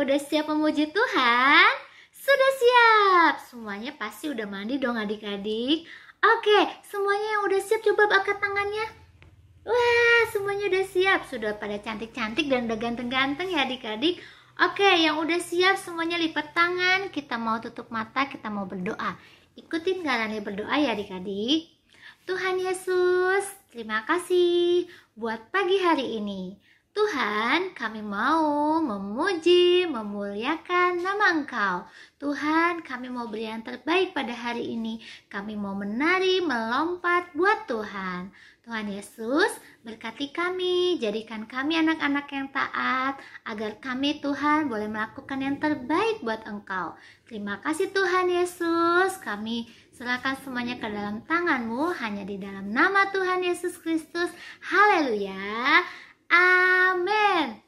Udah siap memuji Tuhan? Sudah siap. Semuanya pasti udah mandi dong adik-adik. Oke, semuanya yang udah siap coba angkat tangannya. Wah, semuanya udah siap. Sudah pada cantik-cantik dan udah ganteng-ganteng ya adik-adik. Oke, yang udah siap semuanya lipat tangan. Kita mau tutup mata, kita mau berdoa. Ikutin Galani berdoa ya adik-adik. Tuhan Yesus, terima kasih buat pagi hari ini. Tuhan, kami mau memuji, memuliakan nama Engkau. Tuhan, kami mau beri yang terbaik pada hari ini. Kami mau menari, melompat buat Tuhan. Tuhan Yesus, berkati kami, jadikan kami anak-anak yang taat, agar kami Tuhan boleh melakukan yang terbaik buat Engkau. Terima kasih Tuhan Yesus, kami serahkan semuanya ke dalam tangan-Mu, hanya di dalam nama Tuhan Yesus Kristus. Haleluya. Amin.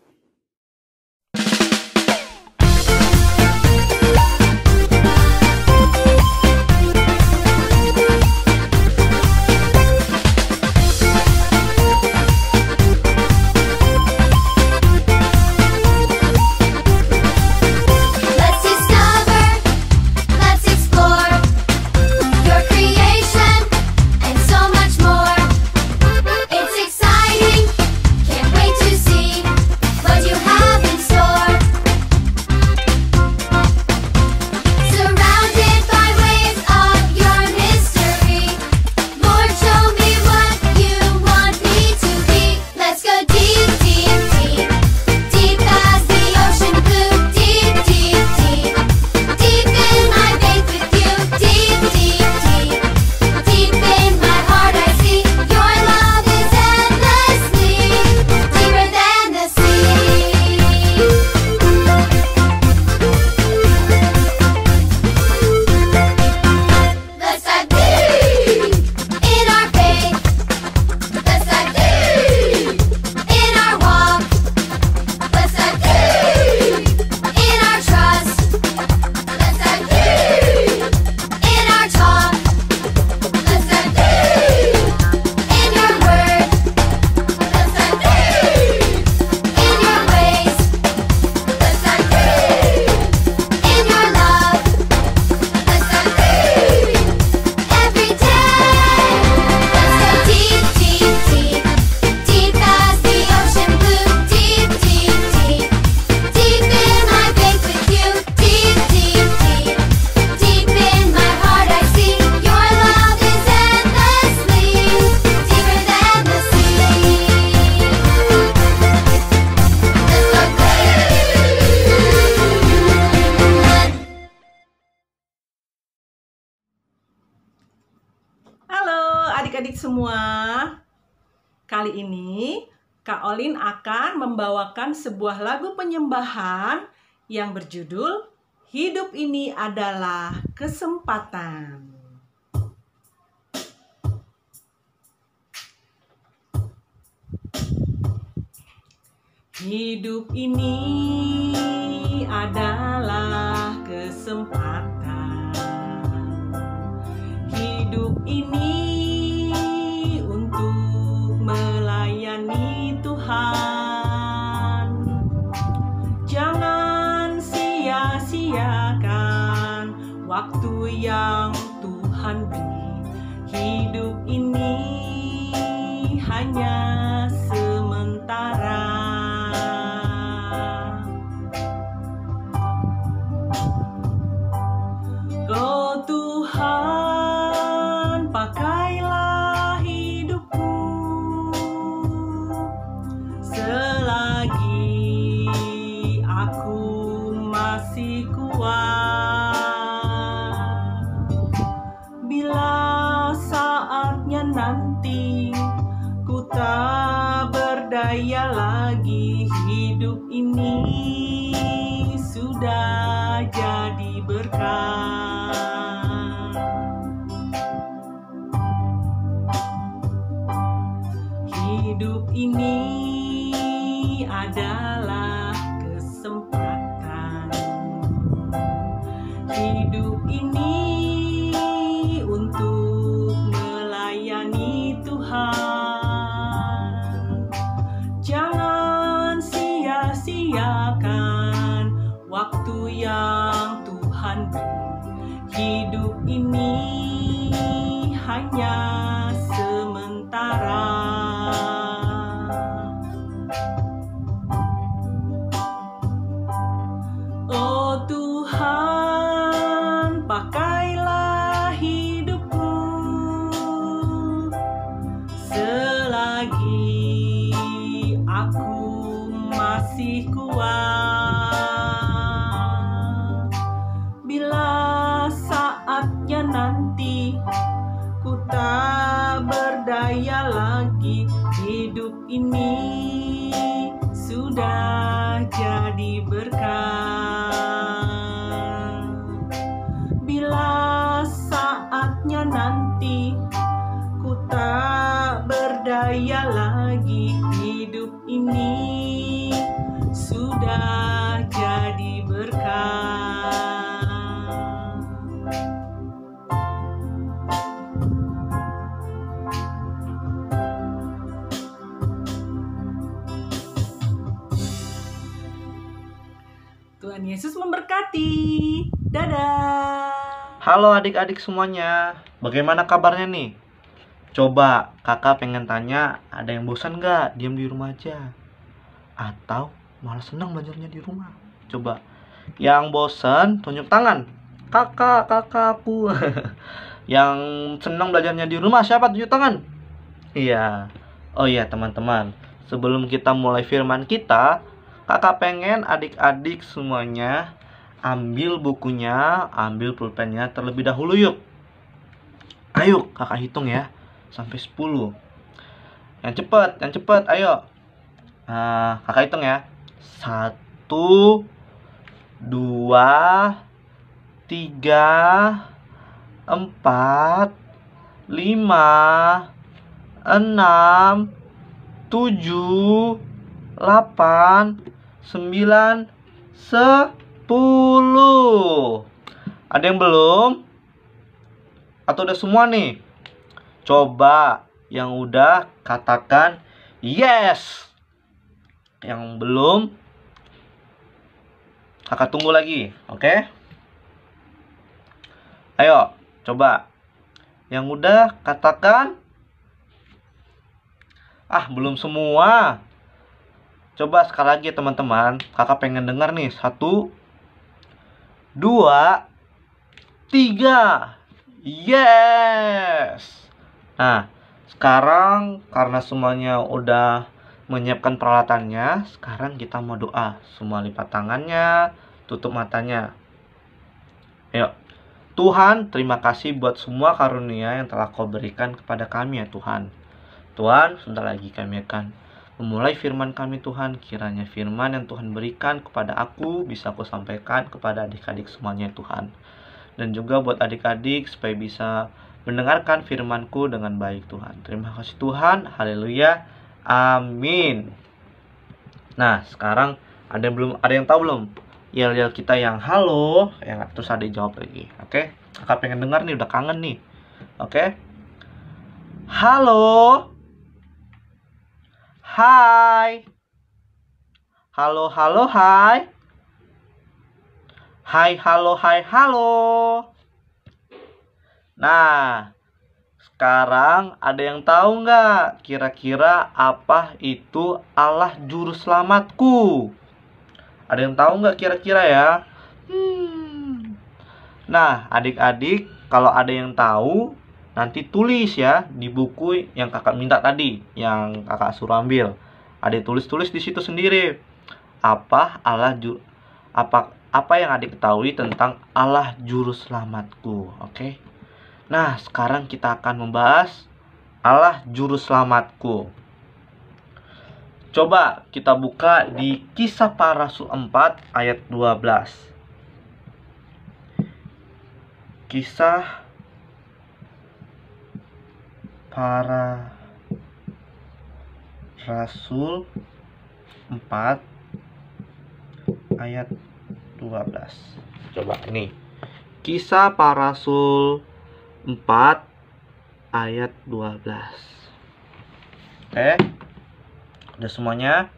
Adik-adik semua, kali ini Kak Olin akan membawakan sebuah lagu penyembahan yang berjudul Hidup Ini Adalah Kesempatan. Hidup ini adalah kesempatan. Hidup ini melayani Tuhan. Jangan sia-siakan waktu yang Tuhan beri. Hidup ini hanya sementara. Oh Tuhan, pakailah hidupku selagi aku masih kuat. Bila saatnya nanti ku tak berdaya lagi, hidup ini sudah jadi berkat. Hidup ini adalah kesempatan. Hidup ini untuk melayani Tuhan. Jangan sia-siakan hidup ini hanya sementara. Oh Tuhan, pakailah hidupku selagi aku masih kuat. Bila saatnya nanti ku tak berdaya lagi, hidup ini sudah jadi berkah. Bila saatnya nanti ku tak berdaya lagi, hidup ini sudah jadi berkah. Tuhan Yesus memberkati. Dadah. Halo adik-adik semuanya, bagaimana kabarnya nih? Coba kakak pengen tanya, ada yang bosan nggak diam di rumah aja? Atau malah senang belajarnya di rumah? Coba, yang bosan tunjuk tangan. Kakak, aku. Yang senang belajarnya di rumah siapa? Tunjuk tangan. Iya. Oh iya teman-teman, sebelum kita mulai firman kita, kakak pengen adik-adik semuanya ambil bukunya, ambil pulpennya terlebih dahulu yuk. Ayo kakak hitung ya, sampai 10. Yang cepet, ayo. Kakak hitung ya. 1, 2, 3, 4, 5, 6, 7, 8, 9, 10. Ada yang belum? Atau udah semua nih? Coba yang udah katakan yes. Yang belum, kakak tunggu lagi, oke? Ayo, coba. Yang udah katakan belum semua. Coba sekali lagi teman-teman, kakak pengen dengar nih. 1, 2, 3. Yes. Nah, sekarang karena semuanya udah menyiapkan peralatannya, sekarang kita mau doa. Semua lipat tangannya, tutup matanya. Ayo. Tuhan, terima kasih buat semua karunia yang telah Kau berikan kepada kami ya Tuhan. Tuhan, sebentar lagi kami akan memulai firman kami Tuhan. Kiranya firman yang Tuhan berikan kepada aku bisa aku sampaikan kepada adik-adik semuanya Tuhan. Dan juga buat adik-adik supaya bisa mendengarkan firman-Ku dengan baik Tuhan. Terima kasih Tuhan. Haleluya. Amin. Nah, sekarang ada yang tahu belum? Yel-yel kita yang halo, yang terus ada jawab lagi. Oke? Kakak pengen dengar nih, udah kangen nih. Oke? Halo. Hai. Halo, hai. Hai, halo, halo. Nah, sekarang ada yang tahu nggak kira-kira apa itu Allah Juru Selamatku? Ada yang tahu nggak kira-kira ya? Nah, adik-adik, kalau ada yang tahu, nanti tulis ya di buku yang kakak minta tadi, yang kakak suruh ambil. Ada tulis di situ sendiri. Apa yang adik ketahui tentang Allah Juru Selamatku, oke? Nah, sekarang kita akan membahas Allah Juru Selamatku. Coba kita buka di Kisah Para Rasul 4 ayat 12. Kisah Para Rasul 4 ayat 12. Coba ini. Kisah Para Rasul 4 ayat 12. Oke. Udah semuanya?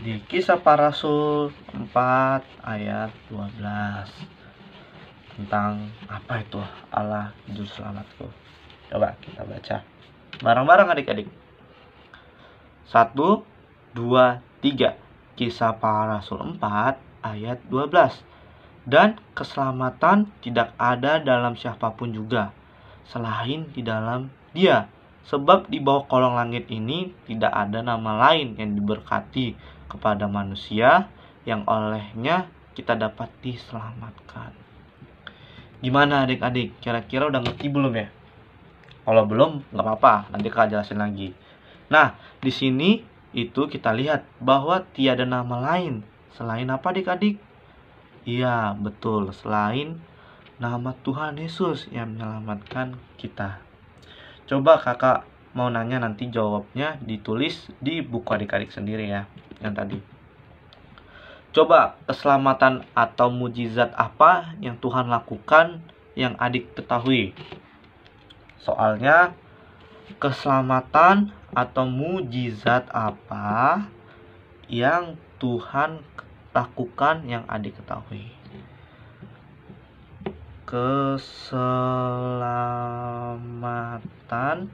Di Kisah Para Rasul 4 ayat 12. tentang apa itu Allah juru selamatku. Coba kita baca bareng-bareng adik-adik. 1, 2, 3. Kisah Para Rasul 4 ayat 12. Dan keselamatan tidak ada dalam siapapun juga selain di dalam Dia. Sebab di bawah kolong langit ini tidak ada nama lain yang diberkati kepada manusia yang olehnya kita dapat diselamatkan. Gimana adik-adik? Kira-kira udah ngerti belum ya? Kalau belum, nggak apa-apa. Nanti Kak jelasin lagi. Nah, di sini itu kita lihat bahwa tiada nama lain selain apa adik-adik? Iya, betul. Selain nama Tuhan Yesus yang menyelamatkan kita. Coba kakak mau nanya, nanti jawabnya ditulis di buku adik-adik sendiri ya, yang tadi. Coba keselamatan atau mujizat apa yang Tuhan lakukan yang adik ketahui? Soalnya, keselamatan atau mujizat apa yang Tuhan lakukan yang adik ketahui? Keselamatan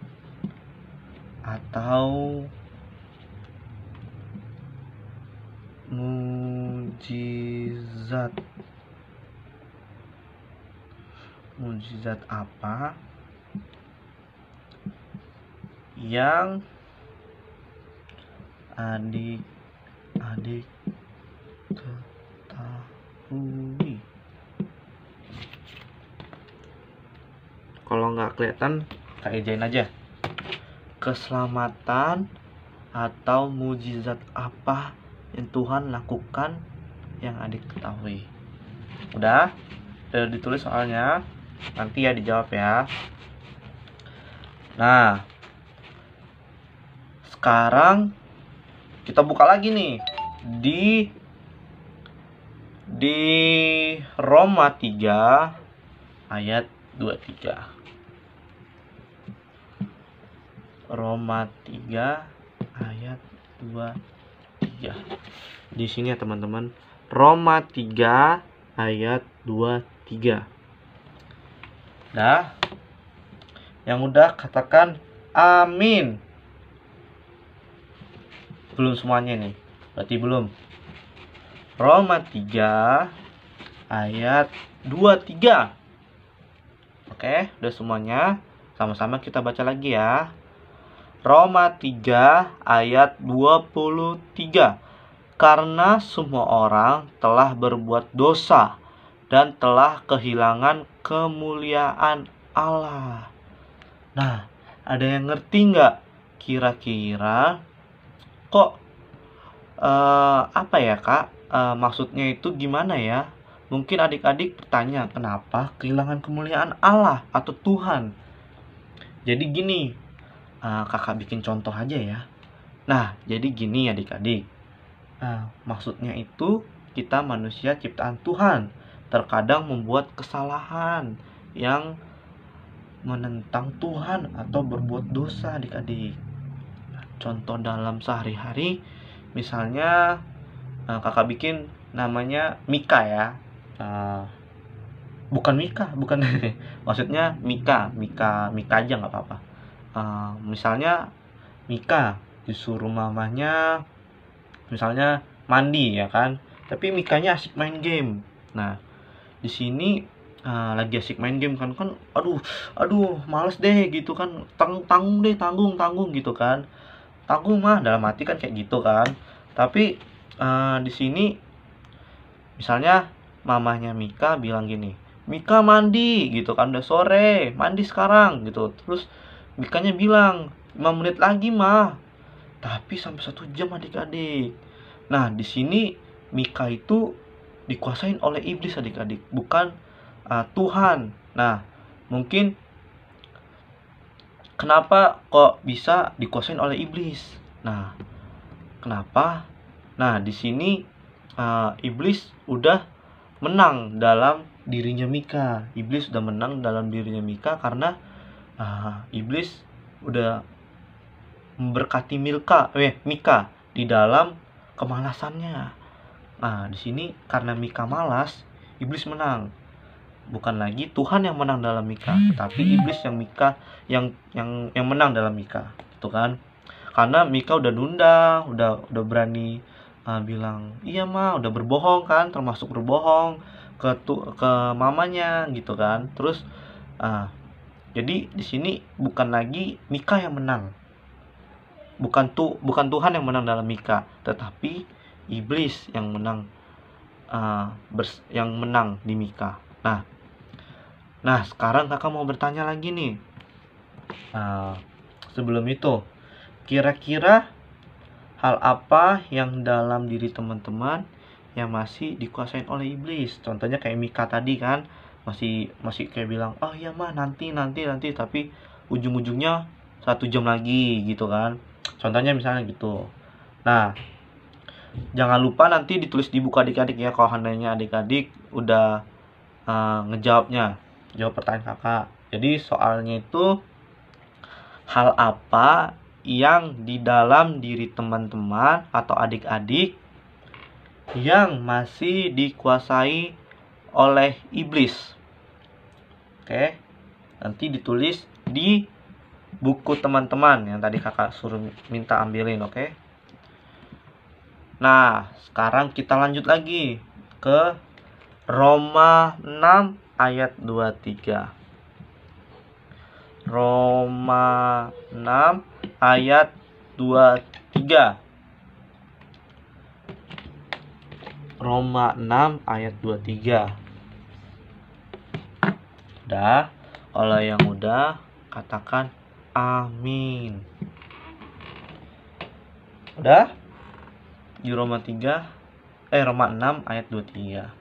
atau mujizat apa yang adik-adik ketahui? Kalau nggak kelihatan, Kak ejain aja. Keselamatan atau mujizat apa yang Tuhan lakukan yang adik ketahui? Udah ditulis soalnya, nanti ya dijawab ya. Nah, sekarang kita buka lagi nih di Roma 3 ayat 23. Roma 3 ayat 23. Di sini ya teman-teman. Roma 3 ayat 23. Nah, yang udah katakan amin. Belum semuanya nih. Berarti belum. Roma 3 ayat 23. Oke, udah semuanya. Sama-sama kita baca lagi ya. Roma 3 ayat 23. Karena semua orang telah berbuat dosa dan telah kehilangan kemuliaan Allah. Nah, ada yang ngerti nggak? Kira-kira kok apa ya Kak? Maksudnya itu gimana ya? Mungkin adik-adik bertanya, kenapa kehilangan kemuliaan Allah atau Tuhan? Jadi gini, kakak bikin contoh aja ya. Nah, jadi gini adik-adik. Maksudnya itu kita manusia ciptaan Tuhan terkadang membuat kesalahan yang menentang Tuhan atau berbuat dosa adik-adik. Contoh dalam sehari-hari, misalnya kakak bikin namanya Mika ya. Bukan Mika, bukan. Maksudnya Mika aja nggak apa-apa. Misalnya Mika disuruh mamanya misalnya mandi ya kan, tapi Mikanya asik main game. Nah, di sini lagi asik main game kan aduh males deh gitu kan, tanggung gitu kan. Tanggung mah dalam hati kan kayak gitu kan. Tapi di sini misalnya mamanya Mika bilang gini, Mika mandi gitu kan, udah sore, mandi sekarang gitu. Terus Mikanya bilang 5 menit lagi mah, tapi sampai 1 jam adik-adik. Nah, di sini Mika itu dikuasain oleh iblis adik-adik, bukan Tuhan. Nah, mungkin kenapa kok bisa dikuasain oleh iblis? Nah, kenapa? Nah, di sini iblis udah menang dalam dirinya Mika. Iblis udah menang dalam dirinya Mika karena iblis udah memberkati Mika di dalam kemalasannya. Nah, di sini karena Mika malas, iblis menang. bukan lagi Tuhan yang menang dalam Mika, tapi iblis yang menang dalam Mika, gitu kan? Karena Mika udah nunda, udah berani bilang iya mah, udah berbohong kan, termasuk berbohong ke mamanya gitu kan. Terus jadi di sini bukan lagi Mika yang menang, bukan Tuhan yang menang dalam Mika, tetapi iblis yang menang, yang menang di Mika. Nah sekarang kakak mau bertanya lagi nih. Sebelum itu, kira-kira hal apa yang dalam diri teman-teman yang masih dikuasain oleh iblis? Contohnya kayak Mika tadi kan, masih kayak bilang, oh iya mah nanti, tapi ujung-ujungnya 1 jam lagi gitu kan. Contohnya misalnya gitu. Nah, jangan lupa nanti ditulis di buku adik-adik ya, kalau seandainya adik-adik udah jawab pertanyaan kakak. Jadi soalnya itu, hal apa yang di dalam diri teman-teman atau adik-adik yang masih dikuasai oleh iblis? Oke, nanti ditulis di buku teman-teman yang tadi kakak suruh minta ambilin, oke? Nah, sekarang kita lanjut lagi ke Roma 6 ayat 23. Roma 6 ayat 23. Roma 6 ayat 23. Udah? Kalau yang udah, katakan amin. Udah? Di Roma 6 ayat 23.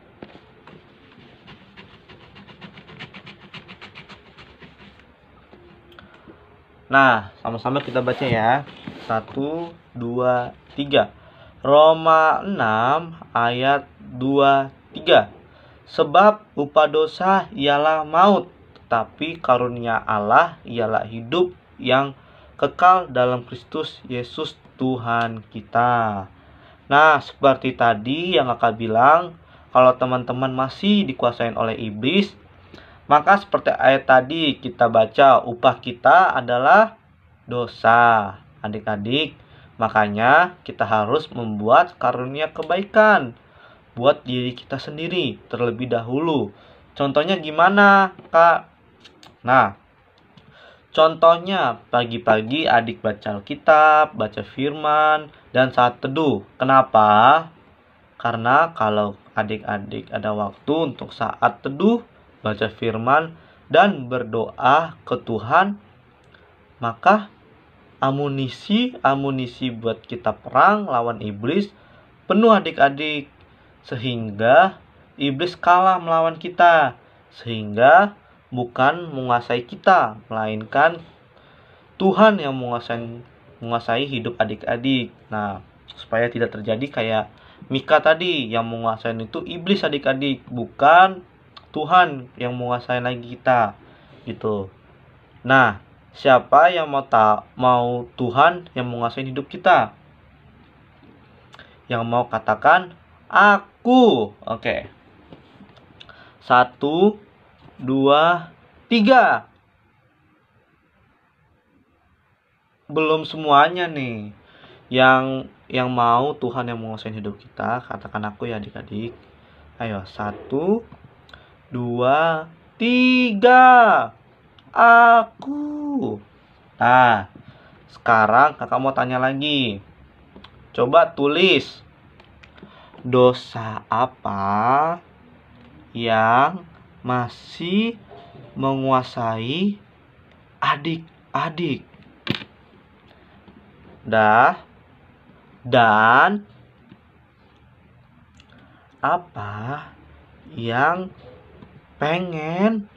Nah, sama-sama kita baca ya. 1, 2, 3. Roma 6 ayat 23. Sebab upah dosa ialah maut, tetapi karunia Allah ialah hidup yang kekal dalam Kristus Yesus Tuhan kita. Nah, seperti tadi yang kakak bilang, kalau teman-teman masih dikuasain oleh iblis, maka seperti ayat tadi kita baca, upah kita adalah dosa. Adik-adik, makanya kita harus membuat karunia kebaikan buat diri kita sendiri terlebih dahulu. Contohnya gimana, Kak? Nah, contohnya pagi-pagi adik baca Alkitab, baca firman, dan saat teduh. Kenapa? Karena kalau adik-adik ada waktu untuk saat teduh, baca firman, dan berdoa ke Tuhan, maka amunisi buat kita perang lawan iblis penuh adik-adik, sehingga iblis kalah melawan kita, sehingga bukan menguasai kita, melainkan Tuhan yang menguasai hidup adik-adik. Nah, supaya tidak terjadi kayak Mika tadi, yang menguasai itu iblis adik-adik, bukan Tuhan yang menguasai lagi kita, gitu. Nah, siapa yang mau Tuhan yang menguasai hidup kita? Yang mau katakan aku. Oke. 1, 2, 3. Belum semuanya nih. Yang mau Tuhan yang menguasai hidup kita, katakan aku ya adik-adik. Ayo, 1, 2, 3. Aku. Nah, sekarang kakak mau tanya lagi. Coba tulis, dosa apa yang masih menguasai adik-adik? Dan apa yang pengen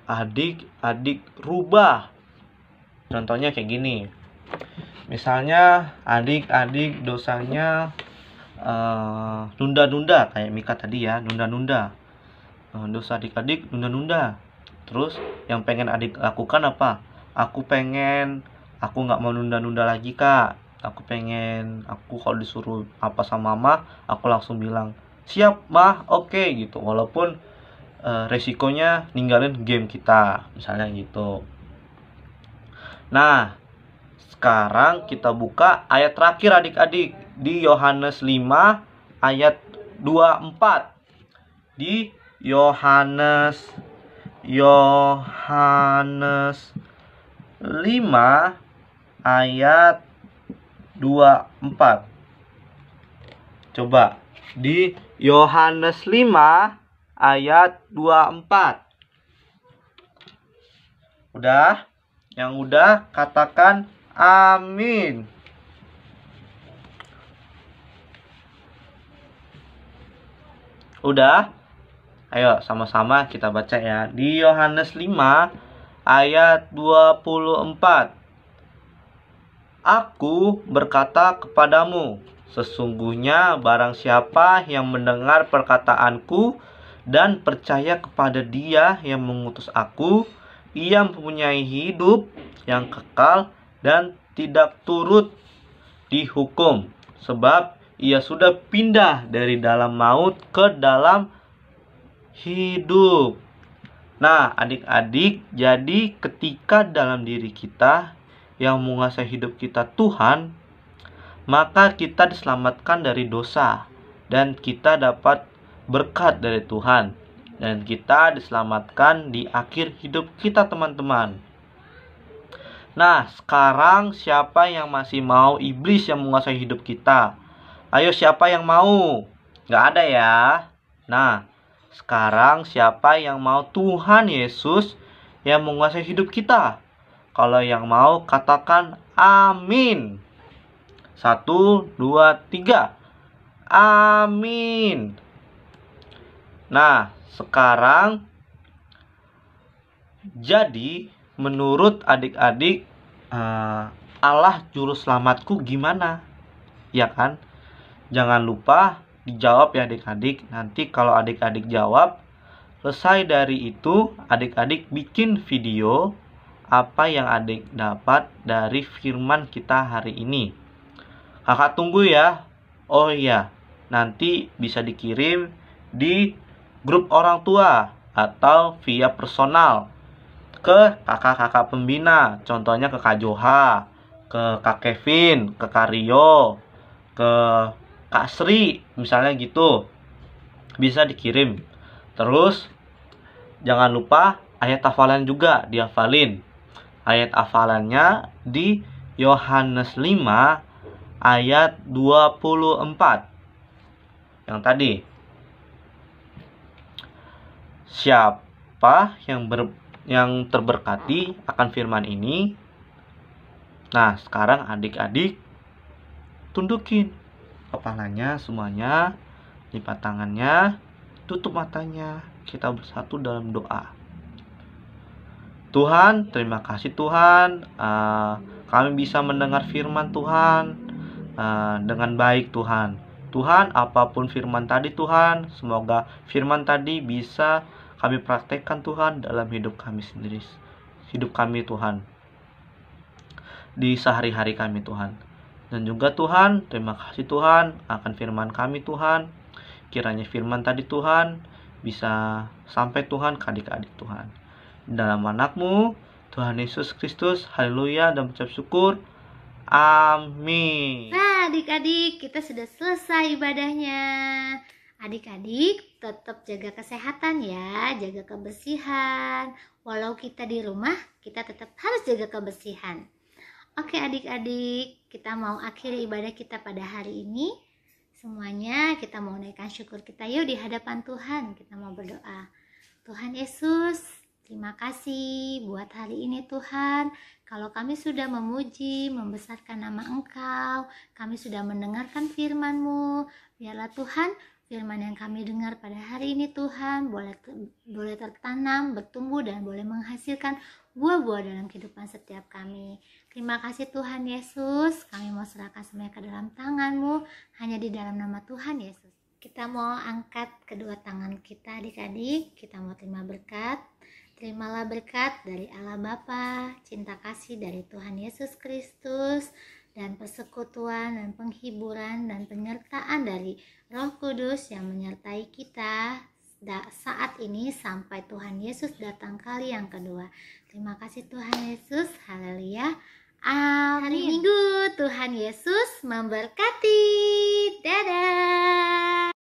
adik-adik rubah? Contohnya kayak gini. Misalnya adik-adik dosanya nunda-nunda, kayak Mika tadi ya, nunda-nunda. Dosa adik-adik nunda-nunda. Terus yang pengen adik lakukan apa? Aku nggak mau nunda-nunda lagi, Kak. Aku kalau disuruh apa sama mama, aku langsung bilang siap mah, oke, gitu. Walaupun resikonya ninggalin game kita, misalnya gitu. Nah, sekarang kita buka ayat terakhir adik-adik di Yohanes 5 ayat 24. Di Yohanes 5 ayat 24. Coba di Yohanes 5 ayat 24. Udah? Yang udah katakan amin. Udah? Ayo sama-sama kita baca ya. Di Yohanes 5 ayat 24. Aku berkata kepadamu, sesungguhnya barang siapa yang mendengar perkataanku dan percaya kepada Dia yang mengutus aku, ia mempunyai hidup yang kekal dan tidak turut dihukum, sebab ia sudah pindah dari dalam maut ke dalam hidup. Nah, adik-adik, jadi ketika dalam diri kita yang menguasai hidup kita Tuhan, maka kita diselamatkan dari dosa dan kita dapat berkat dari Tuhan. Dan kita diselamatkan di akhir hidup kita, teman-teman. Nah, sekarang siapa yang masih mau iblis yang menguasai hidup kita? Ayo, siapa yang mau? Gak ada ya. Nah, sekarang siapa yang mau Tuhan Yesus yang menguasai hidup kita? Kalau yang mau, katakan amin. 1, 2, 3. Amin. Nah, sekarang jadi menurut adik-adik, Allah juru selamatku gimana? Ya kan? Jangan lupa dijawab ya adik-adik. Nanti kalau adik-adik jawab, selesai dari itu adik-adik bikin video apa yang adik dapat dari firman kita hari ini. Kakak tunggu ya. Oh iya, nanti bisa dikirim di grup orang tua atau via personal ke kakak-kakak pembina. Contohnya ke Kak Joha, ke Kak Kevin, ke Kak Rio, ke Kak Sri, misalnya gitu. Bisa dikirim. Terus jangan lupa ayat hafalan juga dihafalin. Ayat hafalannya di Yohanes 5 ayat 24. Yang tadi. Siapa yang terberkati akan firman ini? Nah, sekarang adik-adik tundukin kepalanya semuanya, lipat tangannya, tutup matanya. Kita bersatu dalam doa. Tuhan, terima kasih Tuhan, kami bisa mendengar firman Tuhan dengan baik Tuhan. Tuhan, apapun firman tadi Tuhan, semoga firman tadi bisa kami praktekkan Tuhan dalam hidup kami sendiri, hidup kami Tuhan, di sehari-hari kami Tuhan. Dan juga Tuhan, terima kasih Tuhan akan firman kami Tuhan. Kiranya firman tadi Tuhan bisa sampai Tuhan ke adik-adik Tuhan. Dalam anakmu, Tuhan Yesus Kristus, haleluya, dan ucap syukur. Amin. Nah, adik-adik, kita sudah selesai ibadahnya. Adik-adik, tetap jaga kesehatan ya, jaga kebersihan. Walau kita di rumah, kita tetap harus jaga kebersihan. Oke adik-adik, kita mau akhiri ibadah kita pada hari ini. Semuanya kita mau naikkan syukur kita yuk di hadapan Tuhan. Kita mau berdoa. Tuhan Yesus, terima kasih buat hari ini Tuhan. Kalau kami sudah memuji, membesarkan nama Engkau, kami sudah mendengarkan firman-Mu. Biarlah Tuhan, firman yang kami dengar pada hari ini Tuhan boleh tertanam, bertumbuh, dan boleh menghasilkan buah-buah dalam kehidupan setiap kami. Terima kasih Tuhan Yesus, kami mau serahkan semuanya ke dalam tangan-Mu, hanya di dalam nama Tuhan Yesus. Kita mau angkat kedua tangan kita adik-adik, kita mau terima berkat. Terimalah berkat dari Allah Bapa, cinta kasih dari Tuhan Yesus Kristus, dan persekutuan dan penghiburan dan penyertaan dari Roh Kudus yang menyertai kita saat ini sampai Tuhan Yesus datang kali yang kedua. Terima kasih Tuhan Yesus. Haleluya. Hari Minggu Tuhan Yesus memberkati. Dadah.